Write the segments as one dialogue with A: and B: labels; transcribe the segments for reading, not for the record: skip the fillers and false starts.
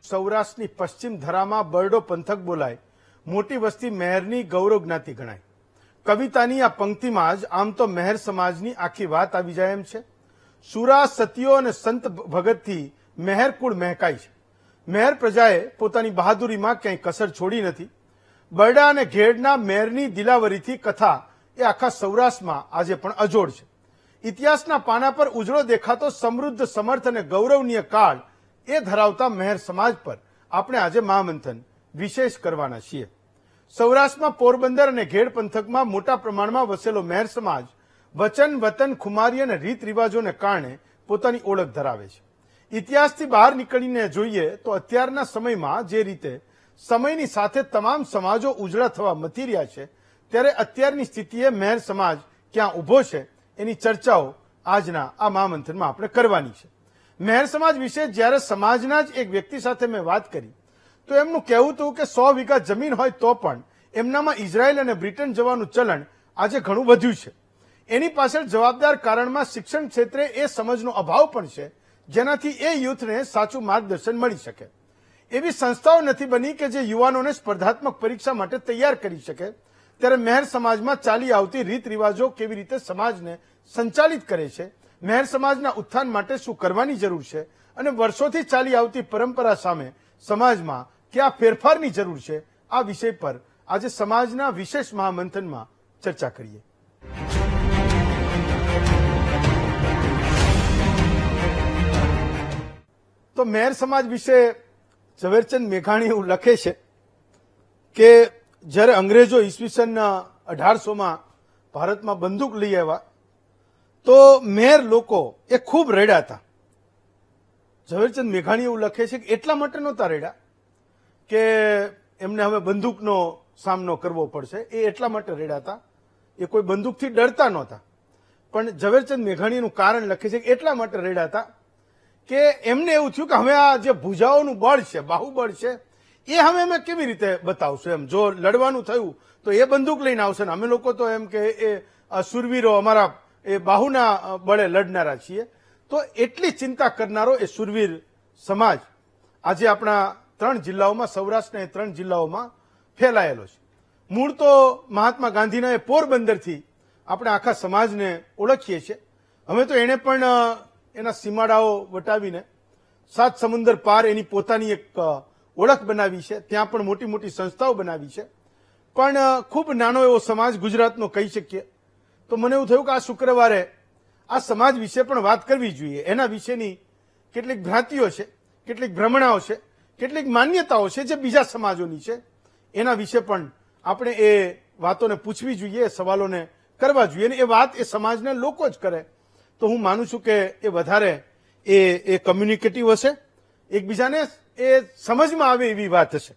A: સૌરાષ્ટ્રની પશ્ચિમ ધરામાં બરડો પંથક બોલાય, મોટી વસ્તી મહેરની ગૌરવ જ્ઞાતિ ગણાય. કવિતાની આ પંક્તિમાં જ આમ તો મહેર સમાજની આખી વાત આવી જાય એમ છે. સુરા, સતીઓ અને સંત ભગતથી મહેર કુળ મહેકાય છે. મહેર પ્રજાએ પોતાની બહાદુરીમાં ક્યાંય કસર છોડી નથી. બરડા અને ઘેડના મહેરની દિલાવરીથી કથા એ આખા સૌરાષ્ટ્રમાં આજે પણ અજોડ છે. ઇતિહાસના પાના પર ઉજળો દેખાતો સમૃદ્ધ, સમર્થ અને ગૌરવનીય કાળ એ ધરાવતા મહેર સમાજ પર આપણે આજે મહામંથન વિશેષ કરવાના છીએ. સૌરાષ્ટ્રમાં પોરબંદર અને ઘેડ પંથકમાં મોટા પ્રમાણમાં વસેલો મહેર સમાજ વચન, વતન, ખુમારી અને રીત રિવાજોને કારણે પોતાની ઓળખ ધરાવે છે. ઇતિહાસથી બહાર નીકળીને જોઈએ તો અત્યારના સમયમાં જે રીતે સમયની સાથે તમામ સમાજો ઉજળા થવા મથી રહ્યા છે, ત્યારે અત્યારની સ્થિતિએ મહેર સમાજ ક્યાં ઉભો છે એની ચર્ચાઓ આજના આ મહામંથનમાં આપણે કરવાની છે. મહેર સમાજ વિશે જ્યારે સમાજના જ એક વ્યક્તિ સાથે મેં વાત કરી તો એમનું કહેવું હતું કે 100 વીઘા જમીન હોય તો પણ એમનામાં ઇઝરાયલ અને બ્રિટન જવાનું ચલણ આજે ઘણું વધ્યું છે. એની પાછળ જવાબદાર કારણમાં શિક્ષણ ક્ષેત્રે એ સમજનો અભાવ પણ છે, જેનાથી એ યુથને સાચું માર્ગદર્શન મળી શકે. એવી સંસ્થાઓ નથી બની કે જે યુવાનોને સ્પર્ધાત્મક પરીક્ષા માટે તૈયાર કરી શકે. ત્યારે મહેર સમાજમાં ચાલી આવતી રીત રિવાજો કેવી રીતે સમાજને સંચાલિત કરે છે, મહેર સમાજના ઉત્થાન માટે શું કરવાની જરૂર છે અને વર્ષોથી ચાલી આવતી પરંપરા સામે સમાજમાં કયા ફેરફારની જરૂર છે, આ વિષય પર આજે સમાજના વિશેષ મહામંથનમાં ચર્ચા કરીએ. તો મહેર સમાજ વિશે ઝવેરચંદ મેઘાણી એવું લખે છે કે જ્યારે અંગ્રેજો ઈસવીસન 1800માં ભારતમાં બંદૂક લઈ આવ્યા તો મહેર લોકો એ ખૂબ રડ્યા હતા. ઝવેરચંદ મેઘાણી એવું લખે છે કે એટલા માટે નહોતા રડ્યા કે એમને હવે બંદૂકનો સામનો કરવો પડશે, એ એટલા માટે રડ્યા હતા. એ કોઈ બંદૂકથી ડરતા નહોતા. પણ ઝવેરચંદ મેઘાણીનું કારણ લખે છે કે એટલા માટે રડ્યા હતા કે એમને એવું થયું કે હવે આ જે ભુજાઓનું બળ છે, બાહુબળ છે, એ હવે અમે કેવી રીતે બતાવશું. એમ જો લડવાનું થયું તો એ બંદૂક લઈને આવશે ને અમે લોકો તો એમ કે એ સુરવીરો અમારા એ બાહુના બળે લડનારા છીએ. તો એટલી ચિંતા કરનારો એ સુરવીર સમાજ આજે આપણા 3 જિલ્લાઓમાં, સૌરાષ્ટ્રના 3 જિલ્લાઓમાં ફેલાયેલો છે. મૂળ તો મહાત્મા ગાંધીના એ પોરબંદરથી આપણે આખા સમાજને ઓળખીએ છીએ. હવે તો એણે પણ એના સીમાડાઓ વટાવીને 7 સમુદ્ર પાર એની પોતાની એક ઓળખ બનાવી છે. ત્યાં પણ મોટી મોટી સંસ્થાઓ બનાવી છે. પણ ખૂબ નાનો એવો સમાજ ગુજરાતનો કહી શકીએ. તો મને એવું થયું કે આ શુક્રવારે આ સમાજ વિશે પણ વાત કરવી જોઈએ. એના વિશેની કેટલીક ભ્રાંતિઓ છે, કેટલીક ભ્રમણાઓ છે, કેટલીક માન્યતાઓ છે જે બીજા સમાજોની છે. એના વિશે પણ આપણે એ વાતોને પૂછવી જોઈએ, એ સવાલોને કરવા જોઈએ. અને એ વાત એ સમાજના લોકો જ કરે તો હું માનું છું કે એ વધારે એ કમ્યુનિકેટિવ હશે, એકબીજાને એ સમજમાં આવે એવી વાત હશે.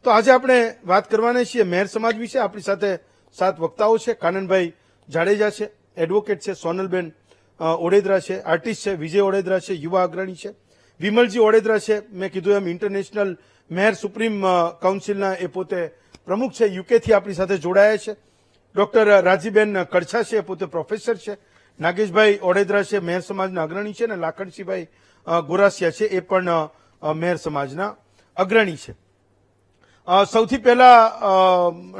A: તો આજે આપણે વાત કરવાના છીએ મહેર સમાજ વિશે. આપણી સાથે 7 વક્તાઓ છે. કાનનભાઈ જાડેજા છે, એડવોકેટ છે. સોનલબેન ઓડેદરા છે, આર્ટિસ્ટ છે. વિજય ઓડેદરા છે, યુવા અગ્રણી છે. વિમલજી ઓડેદરા છે, મેં કીધું એમ ઇન્ટરનેશનલ મહેર સુપ્રીમ કાઉન્સિલના એ પોતે પ્રમુખ છે, યુકેથી આપણી સાથે જોડાયા છે. ડોક્ટર રાજીબેન કડછા છે, પોતે પ્રોફેસર છે. નાગેશભાઈ ઓડેદરા છે, મહેર સમાજના અગ્રણી છે. અને લાખણસિંહભાઈ ગોરાસિયા છે, એ પણ મહેર સમાજના અગ્રણી છે. સૌથી પહેલા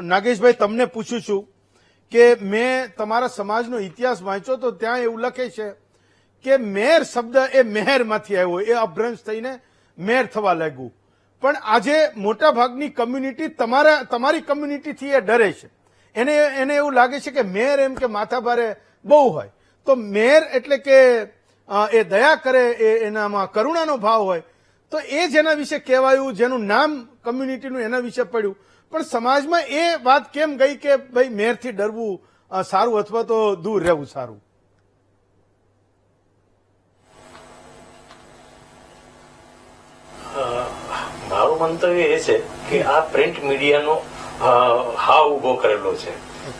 A: નાગેશભાઈ તમને પૂછું છું કે મેં તમારા સમાજનો ઇતિહાસ વાંચ્યો તો ત્યાં એવું લખે છે કે મહેર શબ્દ એ મહેરમાંથી આવ્યો, એ અભ્રંશ થઈને મહેર થવા લાગ્યું. પણ આજે મોટા ભાગની કમ્યુનિટી તમારી કમ્યુનિટીથી એ ડરે છે. એને એવું લાગે છે કે મહેર એમ કે માથાભારે બહુ હોય. તો મહેર એટલે કે એ દયા કરે, એનામાં કરુણાનો ભાવ હોય. તો એ જેના વિશે કહેવાયું, જેનું નામ કમ્યુનિટીનું એના વિશે પડ્યું. પણ સમાજમાં એ વાત કેમ ગઈ કે ભાઈ મહેરથી ડરવું સારું અથવા તો દૂર રહેવું સારું?
B: મારું મંતવ્ય એ છે કે આ પ્રિન્ટ મીડિયાનો હાવ ઉભો કરેલો છે.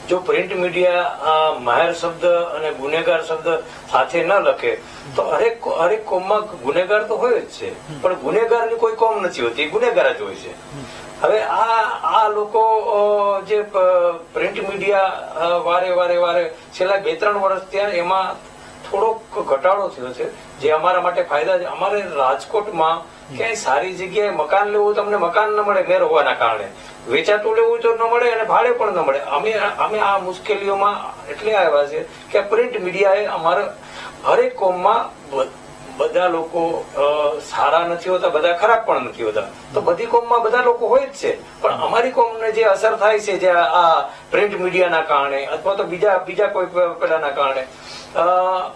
B: જો પ્રિન્ટ મીડિયા માહેર શબ્દ અને ગુનેગાર શબ્દ સાથે ન લખે તો હરેક કોમમાં ગુનેગાર તો હોય જ છે, પણ ગુનેગારની કોઈ કોમ નથી હોતી, ગુનેગાર જ હોય છે. હવે આ લોકો જે પ્રિન્ટ મીડિયા વારે છેલ્લા 2-3 વર્ષ ત્યાં એમાં થોડોક ઘટાડો થયો છે, જે અમારા માટે ફાયદા છે. અમારે રાજકોટમાં ક્યાંય સારી જગ્યાએ મકાન લેવું, તમને મકાન ન મળે મેર હોવાના કારણે, વેચાતું લેવું તો ન મળે અને ભાડે પણ ન મળે. અમે આ મુશ્કેલીઓમાં એટલે આવ્યા છે કે પ્રિન્ટ મીડિયાએ અમારા હરેક કોમમાં બધા લોકો સારા નથી હોતા, બધા ખરાબ પણ નથી હોતા. તો બધી કોમમાં બધા લોકો હોય જ છે, પણ અમારી કોમને જે અસર થાય છે જે આ પ્રિન્ટ મીડિયાના કારણે અથવા તો બીજા કોઈ પેલાના કારણે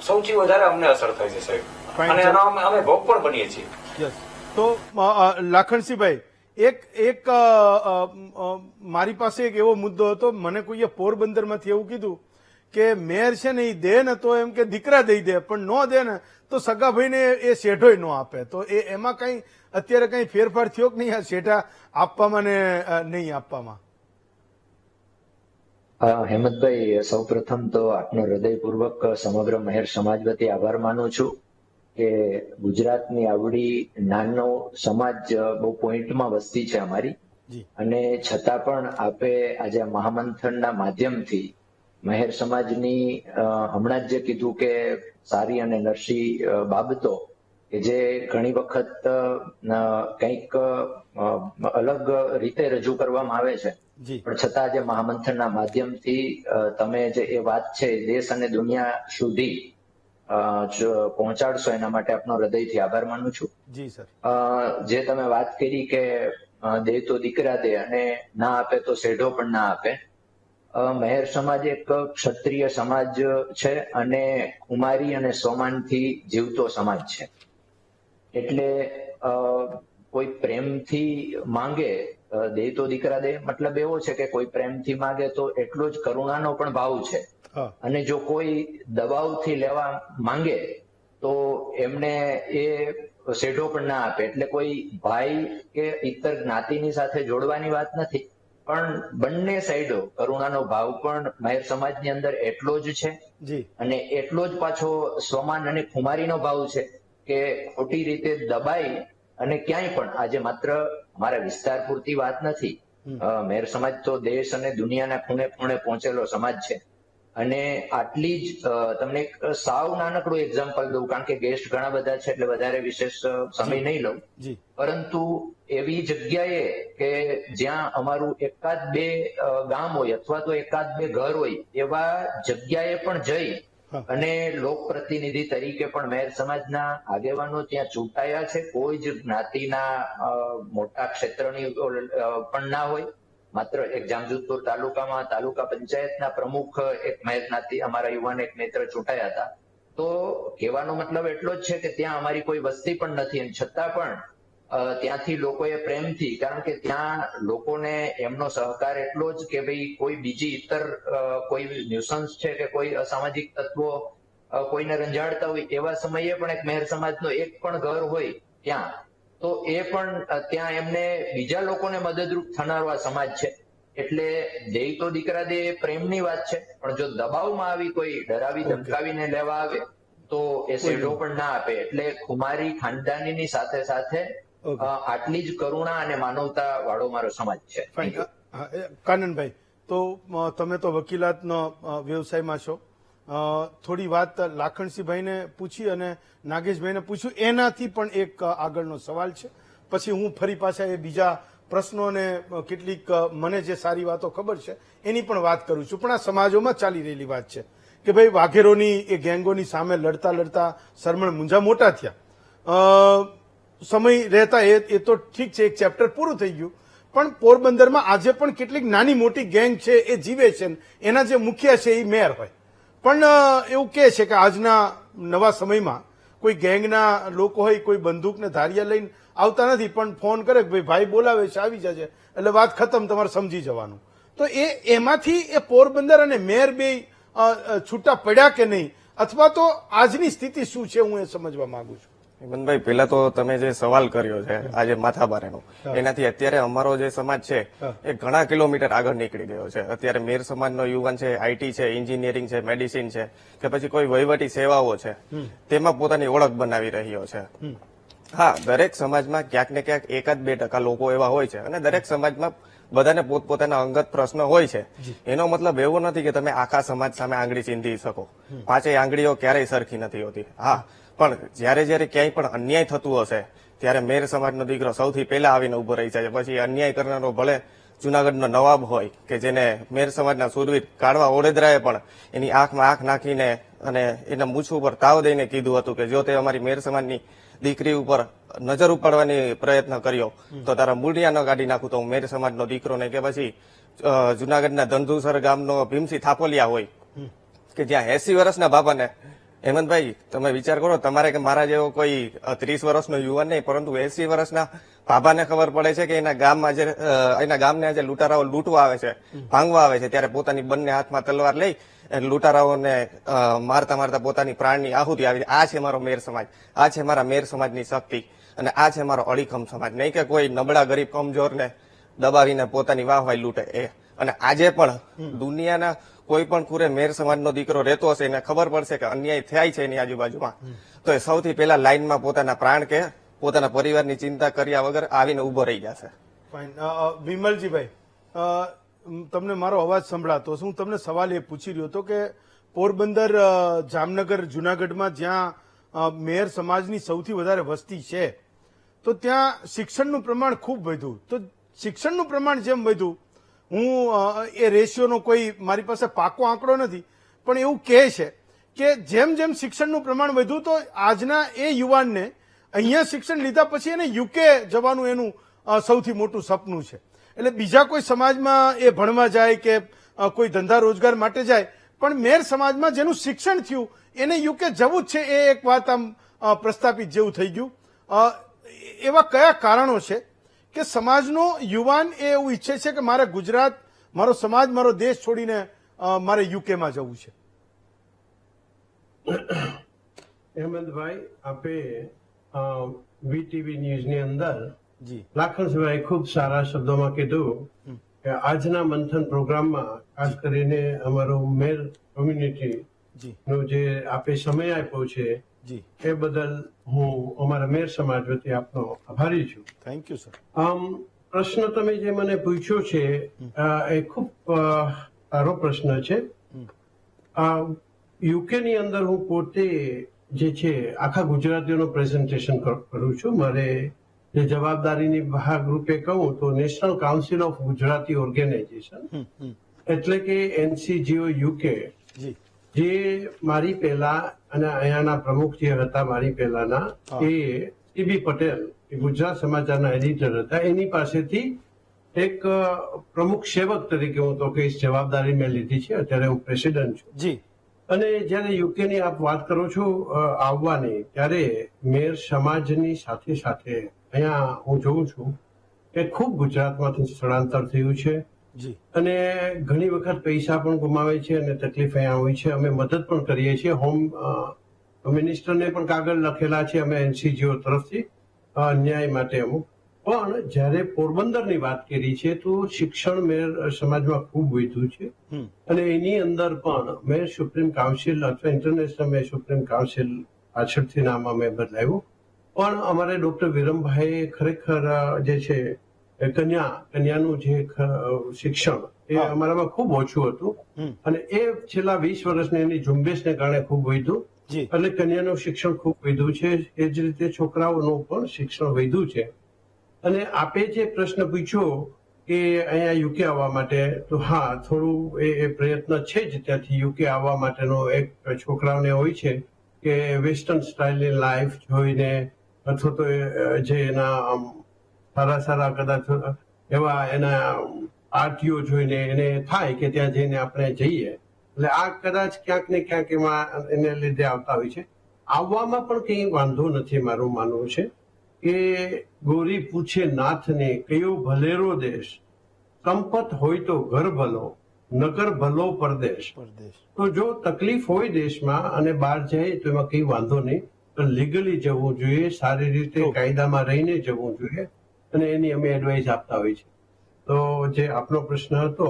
B: સૌથી વધારે અમને અસર થાય છે સાહેબ, અને એનો અમે ભોગ પણ બનીએ છીએ.
A: યસ. તો લાખણસિંહભાઈ, એક મારી પાસે એક એવો મુદ્દો હતો, મને કોઈએ પોરબંદરમાંથી એવું કીધું કે મેયર છે ને એ દે ને તો એમ કે દીકરા દઈ દે, પણ ન દે ને તો સગાભાઈને એ શેઠોય ન આપે. તો એમાં કઈ અત્યારે કઈ ફેરફાર થયો કે નહીં આ શેઠા આપવામાં ને નહીં આપવામાં?
C: હેમંતભાઈ, સૌપ્રથમ તો આપનો હૃદયપૂર્વક સમગ્ર મહેર સમાજ વતી આભાર માનું છું કે ગુજરાતની આવડી નાનો સમાજ બહુ પોઈન્ટમાં વસ્તી છે અમારી, અને છતાં પણ આપે આજે મહામંથનના માધ્યમથી મહેર સમાજની હમણાં જ જે કીધું કે સારી અને નરસી બાબતો કે જે ઘણી વખત કંઈક અલગ રીતે રજૂ કરવામાં આવે છે, પણ છતાં આજે મહામંથનના માધ્યમથી તમે જે એ વાત છે દેશ અને દુનિયા સુધી પહોંચાડશો એના માટે આપનો હૃદયથી આભાર માનું છું.
A: જી સર.
C: જે તમે વાત કરી કે દે તો દીકરા દે અને ના આપે તો શેઢો પણ ના આપે. મહેર સમાજ એક ક્ષત્રિય સમાજ છે અને કુમારી અને સોમાનથી જીવતો સમાજ છે. એટલે કોઈ પ્રેમથી માંગે દે તો દીકરા દે, મતલબ એવો છે કે કોઈ પ્રેમથી માંગે તો એટલો જ કરુણાનો પણ ભાવ છે, અને જો કોઈ દબાવથી લેવા માંગે તો એમને એ શેઢો પણ ના આપે. એટલે કોઈ ભાઈ કે ઇતર જ્ઞાતિની સાથે જોડવાની વાત નથી, પણ બંને સાઈડો કરુણાનો ભાવ પણ મહેર સમાજની અંદર એટલો જ છે, અને એટલો જ પાછો સોમાન અને ખુમારીનો ભાવ છે કે ખોટી રીતે દબાઈ અને ક્યાંય પણ, આજે માત્ર મારા વિસ્તાર પૂરતી વાત નથી, મહેર સમાજ તો દેશ અને દુનિયાના ખૂણે ખૂણે પહોંચેલો સમાજ છે. અને આટલી જ તમને એક સાવ નાનકડું એક્ઝામ્પલ દઉં, કારણ કે ગેસ્ટ ઘણા બધા છે એટલે વધારે વિશેષ સમય નહીં લઉં, પરંતુ એવી જગ્યાએ કે જ્યાં અમારું એકાદ બે ગામ હોય અથવા તો એકાદ બે ઘર હોય એવા જગ્યાએ પણ જઈ અને લોકપ્રતિનિધિ તરીકે પણ મહેર સમાજના આગેવાનો ત્યાં ચૂંટાયા છે. કોઈ જ જ્ઞાતિના મોટા ક્ષેત્રની પણ ના હોય, માત્ર એક જામજોધપુર તાલુકામાં તાલુકા પંચાયતના પ્રમુખ એક મહેર જ્ઞાતિ અમારા યુવાન એક મિત્ર ચૂંટાયા હતા. તો કહેવાનો મતલબ એટલો જ છે કે ત્યાં અમારી કોઈ વસ્તી પણ નથી, અને છતાં પણ ત્યાંથી લોકોએ પ્રેમથી, કારણ કે ત્યાં લોકોને એમનો સહકાર એટલો જ કે ભાઈ કોઈ બીજી ઇતર કોઈ ન્યુસન્સ છે કે કોઈ અસામાજિક તત્વો કોઈને રંજાડતા હોય એવા સમયે પણ એક મહેર સમાજનો એક પણ ઘર હોય ત્યાં, તો એ પણ ત્યાં એમને બીજા લોકોને મદદરૂપ થનારો આ સમાજ છે. એટલે દે તો દીકરા દે પ્રેમની વાત છે, પણ જો દબાવમાં આવી કોઈ ડરાવી ધમકાવીને લેવા આવે તો એ શેઢો પણ ના આપે. એટલે ખુમારી ખાનદાનીની સાથે સાથે આટલી જ કરુણા અને માનવતા વાળો મારો સમાજ છે.
A: કાનનભાઈ, તો તમે તો વકીલાતનો વ્યવસાયમાં છો, થોડી વાત લાખણસિંહભાઈને પૂછી અને નાગેશભાઈને પૂછ્યું, એનાથી પણ એક આગળનો સવાલ છે, પછી હું ફરી પાછા એ બીજા પ્રશ્નોને કેટલીક મને જે સારી વાતો ખબર છે એની પણ વાત કરું છું. પણ આ સમાજોમાં ચાલી રહેલી વાત છે કે ભાઈ વાઘેરોની એ ગેંગોની સામે લડતા લડતા સરમણ મુંજા મોટા થયા, સમય રહેતા એ તો ઠીક છે, એક ચેપ્ટર પૂરું થઈ ગયું, પણ પોરબંદરમાં આજે પણ કેટલીક નાની મોટી ગેંગ છે એ જીવે છે, એના જે મુખ્ય છે એ મેયર હોય. પણ એવું કહે છે કે આજના નવા સમયમાં કોઈ ગેંગના લોકો હોય કોઈ બંદૂકને ધારિયા લઈને આવતા નથી, પણ ફોન કરે કે ભાઈ બોલાવે છે આવી જશે, એટલે વાત ખતમ, તમારે સમજી જવાનું. તો એમાંથી એ પોરબંદર અને મેયર બે છૂટા પડ્યા કે નહીં, અથવા તો આજની સ્થિતિ શું છે, હું એ સમજવા માંગુ છું.
D: હેમંતભાઈ, પેલા તો તમે જે સવાલ કર્યો છે આજે માથાભારેનો, એનાથી અત્યારે અમારો જે સમાજ છે એ ઘણા કિલોમીટર આગળ નીકળી ગયો છે. અત્યારે મેર સમાજનો યુવાન છે, આઈટી છે, એન્જિનિયરિંગ છે, મેડિસિન છે, કે પછી કોઈ વહીવટી સેવાઓ છે, તેમાં પોતાની ઓળખ બનાવી રહ્યો છે. હા, દરેક સમાજમાં ક્યાંક ને ક્યાંક 1-2% લોકો એવા હોય છે, અને દરેક સમાજમાં બધાને પોતપોતાના અંગત પ્રશ્ન હોય છે. એનો મતલબ એવો નથી કે તમે આખા સમાજ સામે આંગળી ચીંધી શકો. પાંચેય આંગળીઓ ક્યારેય સરખી નથી હોતી. હા, પણ જયારે જયારે ક્યાંય પણ અન્યાય થતું હશે ત્યારે મેર સમાજનો દીકરો સૌથી પહેલા આવીને ઉભો રહી જાય. પછી અન્યાય કરનારો ભલે જુનાગઢનો નવાબ હોય કે જેને મેર સમાજના સુરવીર કાઢવા ઓડેદરાએ પણ એની આંખમાં આંખ નાખીને અને એના મૂછ ઉપર તાવ દઈને કીધું હતું કે જો તે અમારી મેર સમાજની દીકરી ઉપર નજર ઉપાડવાની પ્રયત્ન કર્યો તો તારા મૂળિયા ન કાઢી નાખું તો હું મેર સમાજનો દીકરો ને. કે પછી જુનાગઢના ધંધુસર ગામનો ભીમસિંહ થાપોલિયા હોય કે જ્યાં 80 વર્ષના બાપાને, હેમંતભાઈ તમે વિચાર કરો, તમારે કે મારા જેવો કોઈ 30 વર્ષનો યુવાન નહીં, પરંતુ 80 વર્ષના બાબાને ખબર પડે છે કે એના ગામને આજે લૂંટારાઓ લૂંટવા આવે છે, ભાંગવા આવે છે, ત્યારે પોતાની બંને હાથમાં તલવાર લઈ લૂંટારાઓને મારતા મારતા પોતાની પ્રાણની આહુતિ આવી. આ છે મારો મેર સમાજ, આ છે મારા મેર સમાજની શક્તિ અને આ છે મારો અડીખમ સમાજ. નહીં કે કોઈ નબળા ગરીબ કમજોરને દબાવીને પોતાની વાહવાઈ લૂંટે એ. અને આજે પણ દુનિયાના કોઈ પણ ખૂરે મેર સમાજનો દીકરો રહેતો હશે, એને ખબર પડશે કે અન્યાય થાય છે એની આજુબાજુમાં, તો એ સૌથી પહેલા લાઈનમાં પોતાના પ્રાણ કે પોતાના પરિવારની ચિંતા કર્યા વગર આવીને ઉભો રહી જશે.
A: ફાઇન. વિમલજીભાઈ, તમને મારો અવાજ સંભળાતો હશે. હું તમને સવાલ એ પૂછી રહ્યો હતો કે પોરબંદર, જામનગર, જુનાગઢમાં જ્યાં મેર સમાજની સૌથી વધારે વસ્તી છે, તો ત્યાં શિક્ષણનું પ્રમાણ ખૂબ વધ્યું. તો શિક્ષણનું પ્રમાણ જેમ વધ્યું, હું એ રેશિયોનો કોઈ મારી પાસે પાકો આંકડો નથી, પણ એવું કહે છે કે જેમ જેમ શિક્ષણનું પ્રમાણ વધ્યું તો આજના એ યુવાનને અહીંયા શિક્ષણ લીધા પછી એને યુકે જવાનું એનું સૌથી મોટું સપનું છે. એટલે બીજા કોઈ સમાજમાં એ ભણવા જાય કે કોઈ ધંધા રોજગાર માટે જાય, પણ મેર સમાજમાં જેનું શિક્ષણ થયું એને યુકે જવું જ છે. એ એક વાત આમ પ્રસ્થાપિત જેવું થઈ ગયું. એવા કયા કારણો છે કે સમાજનો યુવાન એ એવું ઈચ્છે છે કે મારે ગુજરાત, મારો સમાજ, મારો દેશ છોડીને મારે યુકેમાં જવું છે?
E: હેમંતભાઈ, આપે વીટીવી ન્યૂઝની અંદર
A: જી
E: લાખનભાઈ ખૂબ સારા શબ્દોમાં કીધું કે આજના મંથન પ્રોગ્રામમાં ખાસ કરીને અમારું મેર કોમ્યુનિટી
A: જી
E: નો જે આપે સમય આપ્યો છે
A: જી
E: એ બદલ હું અમારા મેર સમાજ વતી આપનો આભારી છું.
A: Thank you sir.
E: પ્રશ્ન તમે જે મને પૂછ્યો છે એ ખૂબ સારો પ્રશ્ન છે. યુકે ની અંદર હું પોતે જે છે આખા ગુજરાતીઓનું પ્રેઝન્ટેશન કરું છું. મારે જે જવાબદારીની ભાગરૂપે કહું તો national council of Gujarati organization એટલે કે NCGO UK,
A: જી
E: જે મારી પહેલા અને અહીંયાના પ્રમુખ જે હતા મારી પહેલાના એ ટીબી પટેલ, એ ગુજરાત સમાચારના એડિટર હતા, એની પાસેથી એક પ્રમુખ સેવક તરીકે હું તો કહીશ જવાબદારી મેં લીધી છે. અત્યારે હું પ્રેસિડેન્ટ છું.
A: જી
E: અને જયારે યુકે ની આપ વાત કરો છો આવવાની, ત્યારે મેર સમાજની સાથે સાથે અહીંયા હું જોઉં છું કે ખૂબ ગુજરાતમાંથી સ્થળાંતર થયું છે
A: જી
E: અને ઘણી વખત પૈસા પણ ગુમાવે છે અને તકલીફ અહીંયા હોય છે. અમે મદદ પણ કરીએ છીએ. હોમ મિનિસ્ટરને પણ કાગળ લખેલા છે અમે NCGO તરફથી ન્યાય માટે અમુક. પણ જયારે પોરબંદરની વાત કરી છે તો શિક્ષણ મેર સમાજમાં ખૂબ વધ્યું છે અને એની અંદર પણ મેર સુપ્રીમ કાઉન્સિલ અથવા ઇન્ટરનેશનલ મેર સુપ્રીમ કાઉન્સિલ પાછળથી નામ અમે બદલાવ્યું. પણ અમારે ડોક્ટર વિરમભાઈ ખરેખર જે છે કન્યાનું જે શિક્ષણ એ અમારામાં ખૂબ ઓછું હતું અને એ છેલ્લા 20 વર્ષની એની ઝુંબેશને કારણે ખૂબ વધ્યું.
A: જી
E: એટલે કન્યાનું શિક્ષણ ખૂબ વધ્યું છે. એ જ રીતે છોકરાઓનું પણ શિક્ષણ વધ્યું છે. અને આપે જે પ્રશ્ન પૂછ્યો કે અહીંયા યુકે આવવા માટે, તો હા, થોડું એ પ્રયત્ન છે જ ત્યાંથી યુકે આવવા માટેનો. એક છોકરાઓને હોય છે કે વેસ્ટર્ન સ્ટાઇલની લાઈફ જોઈને અથવા તો જે એના સારા સારા કદાચ એવા એના આરટીઓ જોઈને એને થાય કે ત્યાં જઈને આપણે જઈએ. એટલે આ કદાચ ક્યાંક ને ક્યાંક એમાં એને લીધે આવતા હોય છે. આવવામાં પણ કંઈ વાંધો નથી. મારું માનવું છે કે ગોરી પૂછે નાથને કયો ભલેરો દેશ, સંપત હોય તો ઘર ભલો, નગર ભલો પરદેશ.
A: પરદેશ.
E: તો જો તકલીફ હોય દેશમાં અને બહાર જાય તો એમાં કઈ વાંધો નહીં, પણ લીગલી જવું જોઈએ, સારી રીતે કાયદામાં રહીને જવું જોઈએ અને એની અમે એડવાઇસ આપતા હોય છે. તો જે આપનો પ્રશ્ન હતો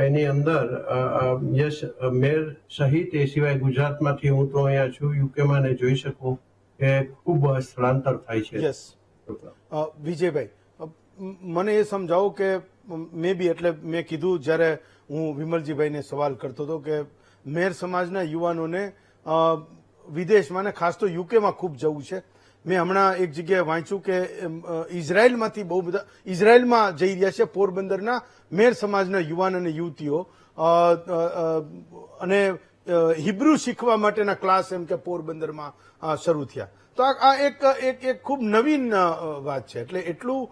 E: એની અંદર યસ, મેર સહિત એ સિવાય ગુજરાતમાંથી હું તો અહીંયા છું યુકેમાં ને જોઈ શકું કે ખૂબ સ્થળાંતર થાય છે.
A: યસ. વિજયભાઈ, મને એ સમજાવો કે મે બી એટલે મેં કીધું જ્યારે હું વિમલજીભાઈને સવાલ કરતો હતો કે મેર સમાજના યુવાનોને વિદેશમાં ને ખાસ તો યુકેમાં ખૂબ જવું છે. મેં હમણાં એક જગ્યાએ વાંચ્યું કે ઇઝરાયલમાંથી બહુ બધા ઇઝરાયલમાં જઈ રહ્યા છે પોરબંદરના મેર સમાજના યુવાન અને યુવતીઓ અને હિબ્રુ શીખવા માટેના ક્લાસ એમ કે પોરબંદરમાં શરૂ થયા. તો આ એક ખૂબ નવીન વાત છે. એટલે એટલું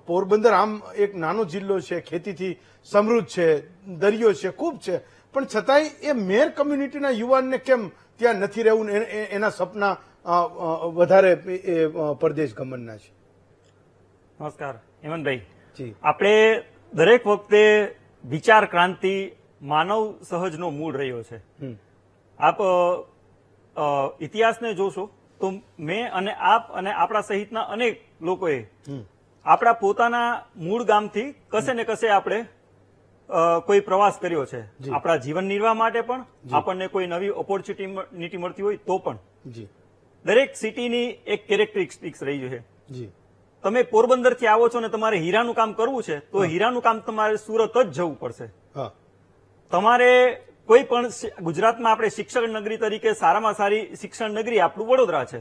A: પોરબંદર આમ એક નાનો જિલ્લો છે, ખેતીથી સમૃદ્ધ છે, દરિયો છે, ખૂબ છે, પણ છતાંય એ મેર કમ્યુનિટીના યુવાનને કેમ ત્યાં નથી રહેવું, એના સપના વધારે પરદેશ ગમનના છે.
F: નમસ્કાર હેમંતભાઈ.
A: જી.
F: આપણે દરેક વખતે વિચાર ક્રાંતિ માનવ સહજનો મૂળ રહ્યો છે. આપ ઇતિહાસને જોશો તો મેં અને આપ અને આપણા સહિતના અનેક લોકોએ આપણા પોતાના મૂળ ગામથી કશે ને કશે આપણે કોઈ પ્રવાસ કર્યો છે. આપણા જીવન નિર્વાહ માટે પણ, આપણને કોઈ નવી ઓપોર્ચ્યુનિટી મળતી હોય તો પણ.
A: જી.
F: દરેક સિટીની એક કેરેક્ટરિસ્ટિક્સ રહી છે.
A: જી.
F: તમે પોરબંદર થી આવો છો ને તમારે હીરાનું કામ કરવું છે તો હીરાનું કામ તમારે સુરત જ જવું પડશે.
A: હા.
F: તમારે કોઈ પણ ગુજરાતમાં આપણે શિક્ષણ નગરી તરીકે સારામાં સારી શિક્ષણ નગરી આપણું વડોદરા છે,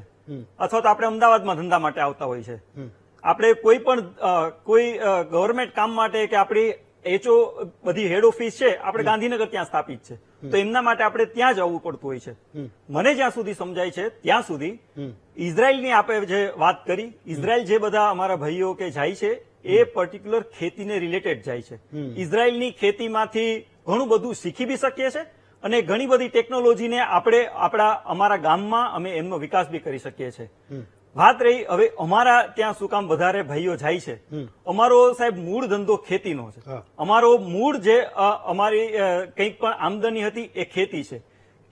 F: અથવા તો આપણે અમદાવાદમાં ધંધા માટે આવતા હોય છે. આપણે કોઈ પણ કોઈ ગવર્મેન્ટ કામ માટે કે આપણી એચઓ બધી હેડ ઓફિસ છે આપણે ગાંધીનગર ત્યાં સ્થાપિત છે, તો એમના માટે આપણે ત્યાં જ આવવું પડતું હોય છે. મને જ્યાં સુધી સમજાય છે ત્યાં સુધી ઇઝરાયલની આપણે જે વાત કરી, ઇઝરાયલ જે બધા અમારા ભાઈઓ કે જાય છે એ પર્ટિક્યુલર ખેતીને રિલેટેડ જાય છે. ઇઝરાયલની ખેતીમાંથી ઘણું બધું શીખી બી શકીએ છીએ અને ઘણી બધી ટેકનોલોજીને આપણે અમારા ગામમાં અમે એમનો વિકાસ બી કરી શકીએ છીએ. વાત રહી હવે અમારા ત્યાં શું કામ વધારે ભાઈઓ જાય છે, અમારો સાહેબ મૂળ ધંધો ખેતીનો છે. અમારો મૂળ જે અમારી કંઈક પણ આમદની હતી એ ખેતી છે.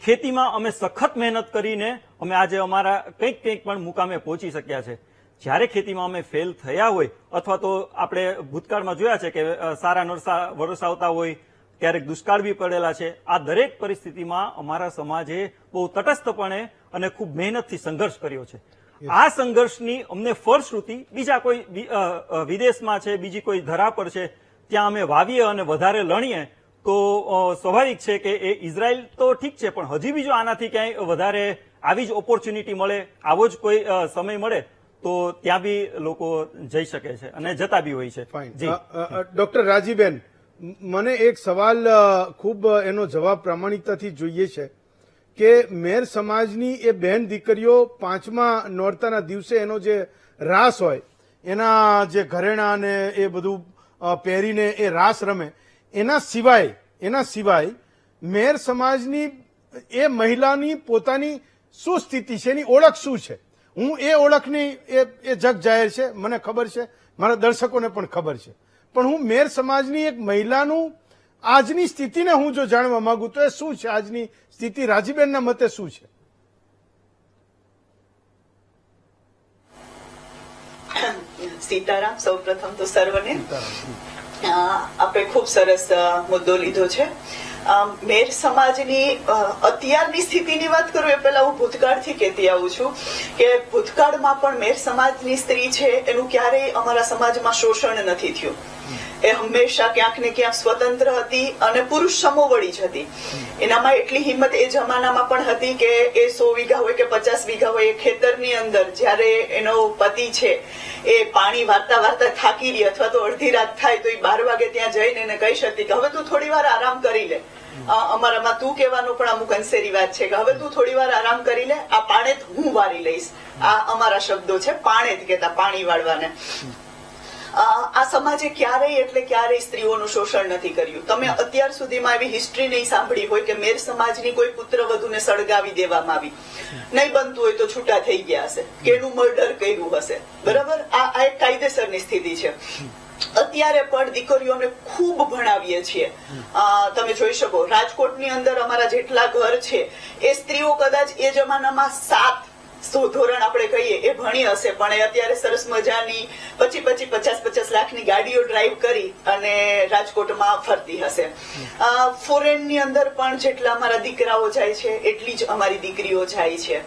F: ખેતીમાં અમે સખત મહેનત કરીને અમે આજે અમારા કંઈક પણ મુકામે પહોંચી શક્યા છે. જ્યારે ખેતીમાં અમે ફેલ થયા હોય અથવા તો આપણે ભૂતકાળમાં જોયા છે કે સારા વરસાવતા હોય, ક્યારેક દુષ્કાળ બી પડેલા છે. આ દરેક પરિસ્થિતિમાં અમારા સમાજે બહુ તટસ્થપણે અને ખૂબ મહેનતથી સંઘર્ષ કર્યો છે. આ સંઘર્ષની અમને ફળશ્રુતિ બીજા કોઈ વિદેશમાં છે, બીજી કોઈ ધરા પર છે, ત્યાં અમે વાવીએ અને વધારે લણીએ તો સ્વાભાવિક છે કે એ ઇઝરાયલ તો ઠીક છે, પણ હજી બીજો આનાથી ક્યાંય વધારે આવી જ ઓપોર્ચ્યુનિટી મળે, આવો જ કોઈ સમય મળે તો ત્યાં બી લોકો જઈ શકે છે અને જતા બી હોય છે. જી.
A: ડોક્ટર રાજીબેન, મને એક સવાલ ખૂબ એનો જવાબ પ્રામાણિકતાથી જોઈએ છે કે મેર સમાજની એ બહેન દીકરીઓ 5મા નોરતાના દિવસે એનો જે રાસ હોય, એના જે ઘરેણા ને એ બધું પહેરીને એ રાસ રમે, એના સિવાય મેર સમાજની એ મહિલાની પોતાની શું સ્થિતિ છે, એની ઓળખ શું છે? હું એ ઓળખની એ જગ જાહેર છે, મને ખબર છે, મારા દર્શકોને પણ ખબર છે, પણ હું મેર સમાજની એક મહિલાનું આજની સ્થિતિને હું જો જાણવા માંગુ તો એ શું છે? આજની સ્થિતિ રાજીબેનના મતે શું છે?
G: સીતારામ. સૌ પ્રથમ તો સર્વને આપણે ખૂબ સરસ મુદ્દો લીધો છે. મેર સમાજની અત્યારની સ્થિતિની વાત કરું એ પહેલા હું ભૂતકાળથી કહેતી આવું છું કે ભૂતકાળમાં પણ મેર સમાજની સ્ત્રી છે એનું ક્યારેય અમારા સમાજમાં શોષણ નથી થયું. એ હંમેશા ક્યાંક ને ક્યાંક સ્વતંત્ર હતી અને પુરુષ સમોવડી જ હતી. એનામાં એટલી હિંમત એ જમાનામાં પણ હતી કે એ 100 વીઘા હોય કે 50 વીઘા હોય એ ખેતરની અંદર જયારે એનો પતિ છે એ પાણી વારતા થાકી રહી અથવા તો અડધી રાત થાય તો એ 12 વાગે ત્યાં જઈને એને કહી શકતી કે હવે તું થોડી વાર આરામ કરી લે. અમારામાં તું કહેવાનું પણ અમુક અંશે રિવાજ છે કે હવે તું થોડી વાર આરામ કરી લે, આ પાણે હું વારી લઈશ. આ અમારા શબ્દો છે, પાણે જ કહેતા, પાણી વાળવાને. આ સમાજે ક્યારેય સ્ત્રીઓનું શોષણ નથી કર્યું. તમે અત્યાર સુધીમાં એવી હિસ્ટ્રી નહીં સાંભળી હોય કે મેર સમાજની કોઈ પુત્રવધુને સળગાવી દેવામાં આવી, નહીં બનતું હોય તો છૂટા થઈ ગયા હશે, કે એનું મર્ડર કર્યું હશે. બરાબર, આ એક કાયદેસરની સ્થિતિ છે. અત્યારે પણ દીકરીઓને ખૂબ ભણાવીએ છીએ. તમે જોઈ શકો રાજકોટની અંદર અમારા જેટલા ઘર છે એ સ્ત્રીઓ કદાચ એ જમાનામાં 7 ધોરણ આપણે કહીએ એ ભણી હશે, પણ એ અત્યારે સરસ મજાની 50 લાખની ગાડીઓ ડ્રાઈવ કરી અને રાજકોટમાં ફરતી હશે. ફોરેનની અંદર પણ જેટલા અમારા દીકરાઓ જાય છે એટલી જ અમારી દીકરીઓ જાય છે.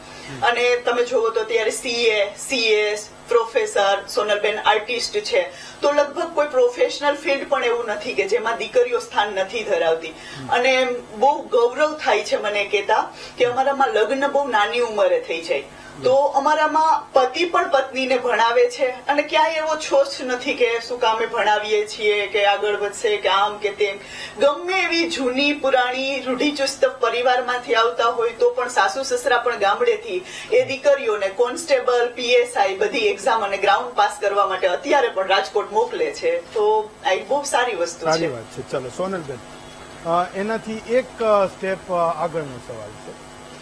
G: અને તમે જોવો તો અત્યારે CA, CS પ્રોફેસર, સોનલબેન આર્ટિસ્ટ છે, તો લગભગ કોઈ પ્રોફેશનલ ફિલ્ડ પણ એવું નથી કે જેમાં દીકરીઓ સ્થાન નથી ધરાવતી. અને બહુ ગૌરવ થાય છે મને કહેતા કે અમારામાં લગ્ન બહુ નાની ઉંમરે થઈ જાય, તો અમારામાં પતિ પણ પત્નીને ભણાવે છે અને ક્યાંય એવો છોછ નથી કે શું કામે ભણાવીએ છીએ કે આગળ વધશે કે આમ કે તેમ. ગમે એવી જૂની પુરાણી રૂઢિચુસ્ત પરિવારમાંથી આવતા હોય તો પણ સાસુ સસરા પણ ગામડેથી એ દીકરીઓને કોન્સ્ટેબલ, PSI બધી એક્ઝામ અને ગ્રાઉન્ડ પાસ કરવા માટે અત્યારે પણ રાજકોટ મોકલે છે. તો આ એક બહુ સારી વસ્તુ
A: સારી
G: છે.
A: વાત છે. ચલો સોનલબેન, એનાથી એક સ્ટેપ આગળનો સવાલ છે